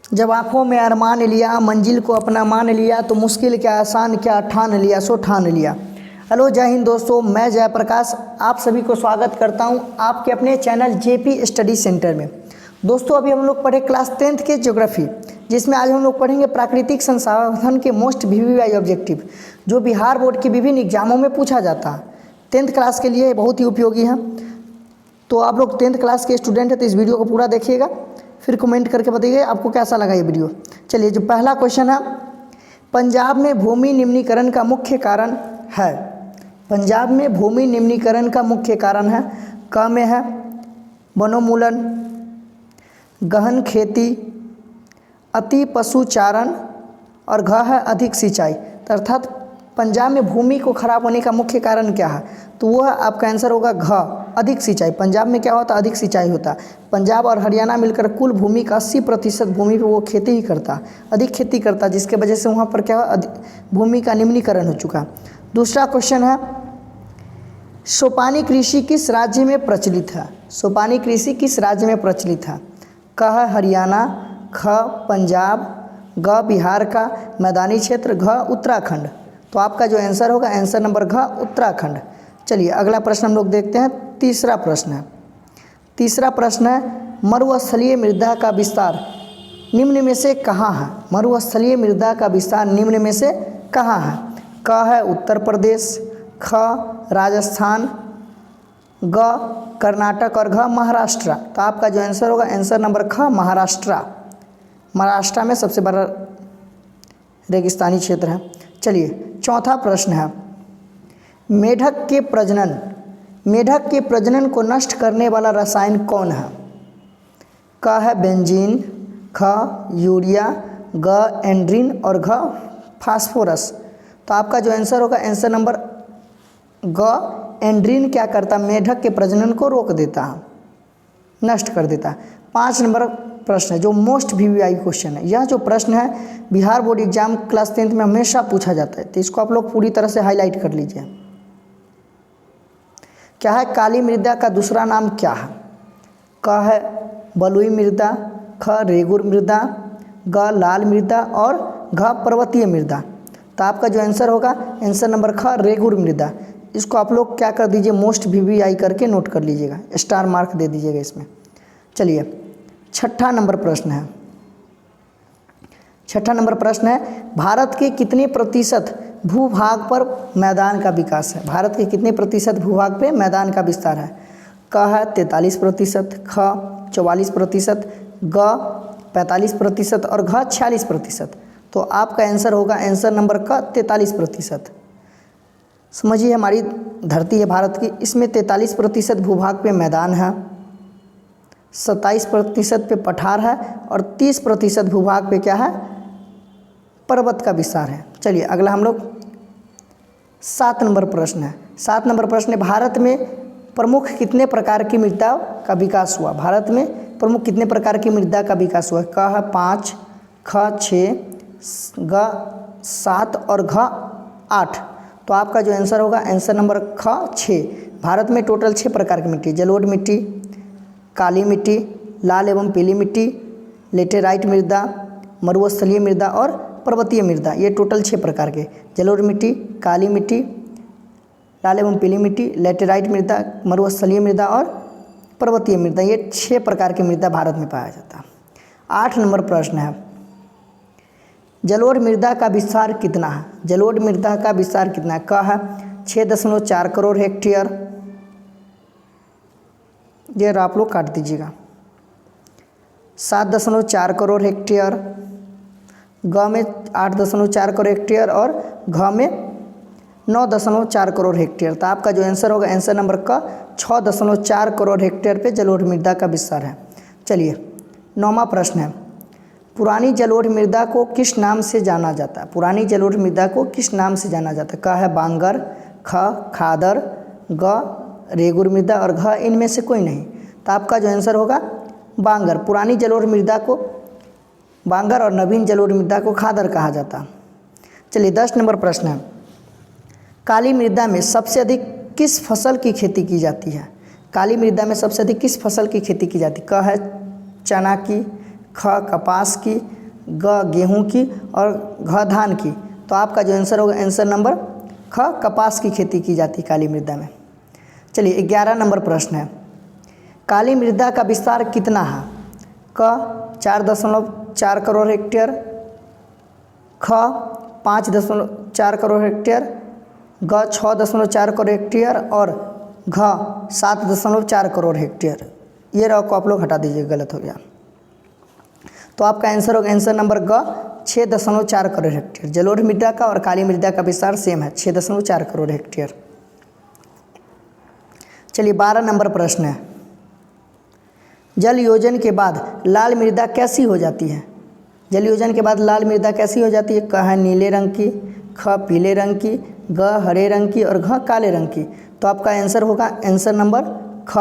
जब आँखों में अरमान लिया, मंजिल को अपना मान लिया, तो मुश्किल क्या आसान क्या ठान लिया सो ठान लिया। हेलो जय हिंद दोस्तों, मैं जयप्रकाश आप सभी को स्वागत करता हूं आपके अपने चैनल जेपी स्टडी सेंटर में। दोस्तों अभी हम लोग पढ़े क्लास 10th के ज्योग्राफी, जिसमें आज हम लोग पढ़ेंगे प्राकृतिक संसाधन के मोस्ट वीवीआई ऑब्जेक्टिव, जो बिहार बोर्ड के विभिन्न एग्जामों में पूछा जाता है। 10th क्लास के लिए बहुत ही उपयोगी है। तो आप लोग 10th क्लास के स्टूडेंट हैं तो इस वीडियो को पूरा देखिएगा, फिर कमेंट करके बताइए आपको कैसा लगा ये वीडियो। चलिए, जो पहला क्वेश्चन है, पंजाब में भूमि निम्नीकरण का मुख्य कारण है। पंजाब में भूमि निम्नीकरण का मुख्य कारण है, क में है वनोन्मूलन, गहन खेती, अति पशुचारण और घ है अधिक सिंचाई। अर्थात पंजाब में भूमि को खराब होने का मुख्य कारण क्या है, तो वह आपका आंसर होगा घ अधिक सिंचाई। पंजाब में क्या होता है, अधिक सिंचाई होता है। पंजाब और हरियाणा मिलकर कुल भूमि का 80% भूमि पे वो खेती ही करता, अधिक खेती करता, जिसके वजह से वहाँ पर क्या भूमि का निम्नीकरण हो चुका। दूसरा क्वेश्चन है, सोपानी कृषि किस राज्य में प्रचलित है। सोपानी कृषि किस राज्य में प्रचलित है। क है हरियाणा, ख पंजाब, ग बिहार का मैदानी क्षेत्र, घ उत्तराखंड। तो आपका जो आंसर होगा आंसर नंबर घ उत्तराखंड। चलिए अगला प्रश्न हम लोग देखते हैं। तीसरा प्रश्न है, तीसरा प्रश्न है, मरुस्थलीय मृदा का विस्तार निम्न में से कहाँ है। मरुस्थलीय मृदा का विस्तार निम्न में से कहाँ है। क है उत्तर प्रदेश, ख राजस्थान, ग कर्नाटक और घ महाराष्ट्र। तो आपका जो आंसर होगा आंसर नंबर ख महाराष्ट्र। महाराष्ट्र में सबसे बड़ा रेगिस्तानी क्षेत्र है। चलिए चौथा प्रश्न है, मेढक के प्रजनन को नष्ट करने वाला रसायन कौन है। क है बेंजीन, ख यूरिया, ग एंड्रीन और घ फास्फोरस। तो आपका जो आंसर होगा आंसर नंबर ग एंड्रीन क्या करता है, मेढक के प्रजनन को रोक देता है, नष्ट कर देता है। 5 नंबर प्रश्न है जो मोस्ट वीवीआई क्वेश्चन है। यह जो प्रश्न है Bihar board exam class 10th में हमेशा पूछा जाता है, तो इसको आप लोग पूरी तरह से हाईलाइट कर लीजिए। क्या है, काली मृदा का दूसरा नाम क्या है। क है बलुई मृदा, ख रेगुर मृदा, ग लाल मृदा और घ पर्वतीय मृदा। तो आपका जो आंसर होगा आंसर नंबर ख रेगुर मृदा। इसको आप लोग क्या कर दीजिए, मोस्ट वीवीआई करके नोट कर लीजिएगा, स्टार मार्क दे दीजिएगा इसमें। चलिए छठा नंबर प्रश्न है, छठा नंबर प्रश्न है, भारत के कितने प्रतिशत भूभाग पर मैदान का विकास है। भारत के कितने प्रतिशत भूभाग पे मैदान का विस्तार है। क है 43%, ख 44%, ग 45% और घ 46%। तो आपका आंसर होगा आंसर नंबर क 43%। समझिए हमारी धरती है भारत की, इसमें 43% भूभाग पे मैदान है, 27% पे पठार है और 30% भूभाग पे क्या है, पर्वत का विस्तार है। चलिए अगला हम लोग 7 नंबर प्रश्न है। 7 नंबर प्रश्न है, भारत में प्रमुख कितने प्रकार की मृदा का विकास हुआ। भारत में प्रमुख कितने प्रकार की मृदा का विकास हुआ। क है 5, ख 6, ग 7 और घ 8। तो आपका जो आंसर होगा आंसर नंबर ख 6। भारत में टोटल 6 प्रकार की मिट्टी, जलोढ़ मिट्टी, काली मिट्टी, लाल एवं पीली मिट्टी, लेटेराइट मृदा, मरुस्थलीय मृदा और पर्वतीय मृदा। ये टोटल 6 प्रकार के, जलोढ़ मिट्टी, काली मिट्टी, लाल एवं पीली मिट्टी, लेटेराइट मृदा, मरुस्थलीय मृदा और पर्वतीय मृदा। ये 6 प्रकार की मृदा भारत में पाया जाता है। 8 नंबर प्रश्न है, जलोढ़ मृदा का विस्तार कितना है। जलोढ़ मृदा का विस्तार कितना है। क है 6.4 करोड़ हेक्टेयर, ये आप लोग काट दीजिएगा, 7.4 करोड़ हेक्टेयर, ग में 8.4 करोड़ हेक्टेयर और घ में 9.4 करोड़ हेक्टेयर। तो आपका जो आंसर होगा आंसर नंबर का 6.4 करोड़ हेक्टेयर पे जलोढ़ मृदा का विस्तार है। चलिए 9वां प्रश्न है, पुरानी जलोढ़ मृदा को किस नाम से जाना जाता है। पुरानी जलोढ़ मृदा को किस नाम से जाना जाता है। क है बांगर, ख खादर, ग रेगुर मृदा और घ इनमें से कोई नहीं। तो आपका जो आंसर होगा बांगर। पुरानी जलोढ़ मृदा को बांगर और नवीन जलोढ़ मृदा को खादर कहा जाता। चलिए 10 नंबर प्रश्न है, काली मृदा में सबसे अधिक किस फसल की खेती की जाती है। काली मृदा में सबसे अधिक किस फसल की खेती की जाती है। क है चना की, ख कपास की, ग गेहूँ की और घ धान की। तो आपका जो आंसर होगा आंसर नंबर ख कपास की खेती की जाती है काली मृदा में। चलिए 11 नंबर प्रश्न है, काली मृदा का विस्तार कितना है? क 4.4 करोड़ हेक्टेयर, ख 5.4 करोड़ हेक्टेयर, ग 6.4 करोड़ हेक्टेयर और घ 7.4 करोड़ हेक्टेयर। ये रॉ को आप लोग हटा दीजिए, गलत हो गया। तो आपका आंसर होगा आंसर नंबर ग 6.4 करोड़ हेक्टेयर। जलोढ़ मृदा का और काली मृदा का विस्तार सेम है, 6.4 करोड़ हेक्टेयर। चलिए 12 नंबर प्रश्न है, जल योजन के बाद लाल मृदा कैसी हो जाती है? जल योजन के बाद लाल मृदा कैसी हो जाती है? क है नीले रंग की, ख पीले रंग की, ग हरे रंग की और घ काले रंग की। तो आपका आंसर होगा आंसर नंबर ख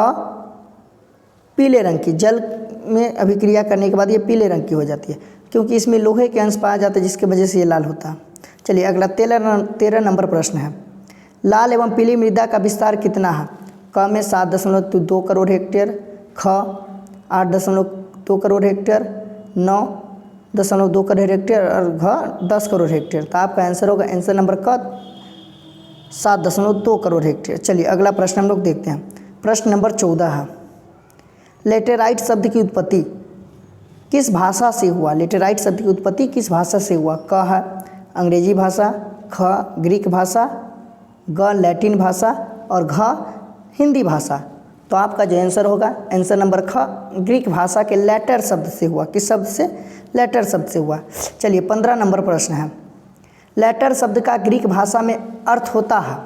पीले रंग की। जल में अभिक्रिया करने के बाद ये पीले रंग की हो जाती है, क्योंकि इसमें लोहे के अंश पाया जाता है जिसकी वजह से ये लाल होता है। चलिए अगला 13 नंबर प्रश्न है, लाल एवं पीली मृदा का विस्तार कितना है? क में 7.2 करोड़ हेक्टेयर, ख 8.2 करोड़ हेक्टेयर, 9.2 करोड़ हेक्टेयर और घ 10 करोड़ हेक्टेयर। तो आपका आंसर होगा आंसर नंबर क 7.2 करोड़ हेक्टेयर। चलिए अगला प्रश्न हम लोग देखते हैं। प्रश्न नंबर 14 है, लेटेराइट शब्द की उत्पत्ति किस भाषा से हुआ? लेटेराइट शब्द की उत्पत्ति किस भाषा से हुआ? क है अंग्रेजी भाषा, ख ग्रीक भाषा, ग लैटिन भाषा और घ हिंदी भाषा। तो आपका जो आंसर होगा आंसर नंबर ख ग्रीक भाषा के लेटर शब्द से हुआ। किस शब्द से? लेटर शब्द से हुआ। चलिए 15 नंबर प्रश्न है, लेटर शब्द का ग्रीक भाषा में अर्थ होता है?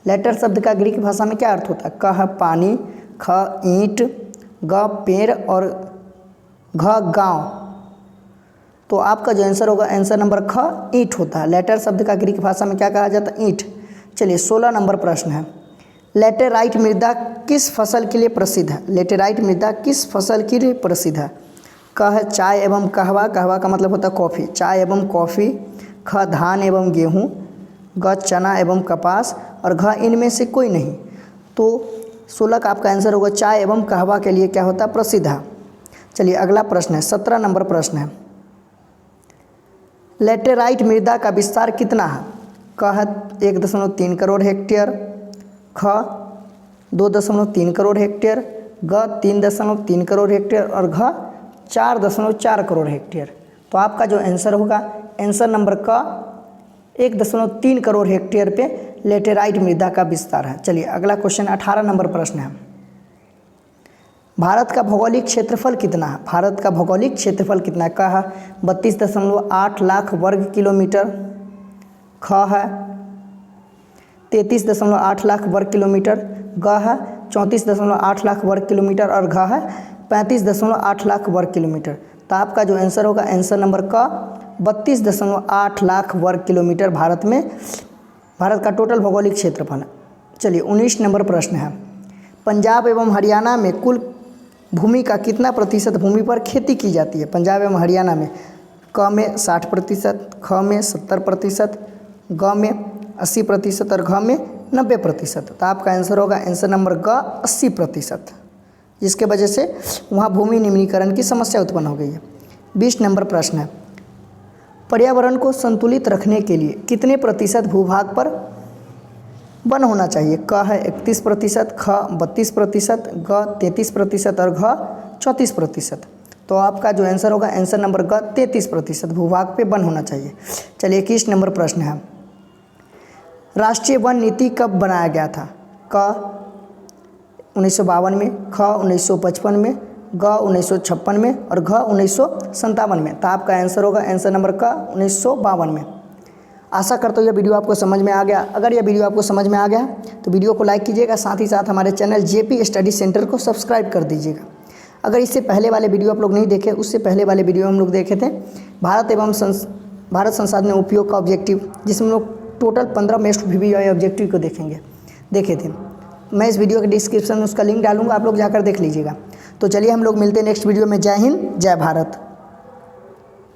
लेटर शब्द का ग्रीक भाषा में क्या अर्थ होता है? क है पानी, ख ईंट, ग पेड़ और घ गांव। तो आपका जो आंसर होगा आंसर नंबर ख ईंट होता है। लेटर शब्द का ग्रीक भाषा में क्या कहा जाता है? ईंट। चलिए 16 नंबर प्रश्न है, लेटेराइट मृदा किस फसल के लिए प्रसिद्ध है? लेटेराइट मृदा किस फसल के लिए प्रसिद्ध है? क है चाय एवं कहवा, कहवा का मतलब होता है कॉफ़ी, चाय एवं कॉफ़ी, ख धान एवं गेहूँ, ग चना एवं कपास और घ इनमें से कोई नहीं। तो 16 का आपका आंसर होगा चाय एवं कहवा के लिए क्या होता है? प्रसिद्ध है। चलिए अगला प्रश्न है, 17 नंबर प्रश्न है, लेटेराइट मृदा का विस्तार कितना है? क है 1.3 करोड़ हेक्टेयर, ख 2.3 करोड़ हेक्टेयर, ग 3.3 करोड़ हेक्टेयर और घ 4.4 करोड़ हेक्टेयर। तो आपका जो आंसर होगा आंसर नंबर क 1.3 करोड़ हेक्टेयर पे लेटेराइट मृदा का विस्तार है। चलिए अगला क्वेश्चन 18 नंबर प्रश्न है, भारत का भौगोलिक क्षेत्रफल कितना है? भारत का भौगोलिक क्षेत्रफल कितना है? क है 32.8 लाख वर्ग किलोमीटर, ख है 33.8 लाख वर्ग किलोमीटर, ग है 34.8 लाख वर्ग किलोमीटर और घ है 35.8 लाख वर्ग किलोमीटर। तो आपका जो आंसर होगा आंसर नंबर क 32.8 लाख वर्ग किलोमीटर भारत का टोटल भौगोलिक क्षेत्रफल है। चलिए 19 नंबर प्रश्न है, पंजाब एवं हरियाणा में कुल भूमि का कितना प्रतिशत भूमि पर खेती की जाती है? पंजाब एवं हरियाणा में क में 60%, ख में 70%, ग में 80% और घ में 90%। तो आपका आंसर होगा आंसर नंबर ग 80%, जिसके वजह से वहाँ भूमि निम्नीकरण की समस्या उत्पन्न हो गई है। 20 नंबर प्रश्न है, पर्यावरण को संतुलित रखने के लिए कितने प्रतिशत भूभाग पर वन होना चाहिए? क है 31%, ख 32%, ग 33% और घ 34%। तो आपका जो आंसर होगा आंसर नंबर ग 33% भूभाग पे वन होना चाहिए। चलिए 21 नंबर प्रश्न है, राष्ट्रीय वन नीति कब बनाया गया था? क 1952 में, ख 1955 में, ग 1956 में और घ 1957 में। तो आपका आंसर होगा आंसर नंबर क 1952 में। आशा करता हूँ यह वीडियो आपको समझ में आ गया। अगर यह वीडियो आपको समझ में आ गया तो वीडियो को लाइक कीजिएगा, साथ ही साथ हमारे चैनल जेपी स्टडी सेंटर को सब्सक्राइब कर दीजिएगा। अगर इससे पहले वाले वीडियो आप लोग नहीं देखे, उससे पहले वाले वीडियो हम लोग देखे थे भारत संसाधन उपयोग का ऑब्जेक्टिव, जिसमें हम लोग टोटल 15 मोस्ट VVI ऑब्जेक्टिव को देखे थे। मैं इस वीडियो के डिस्क्रिप्शन में उसका लिंक डालूंगा, आप लोग जाकर देख लीजिएगा। तो चलिए हम लोग मिलते हैं नेक्स्ट वीडियो में। जय हिंद, जय भारत।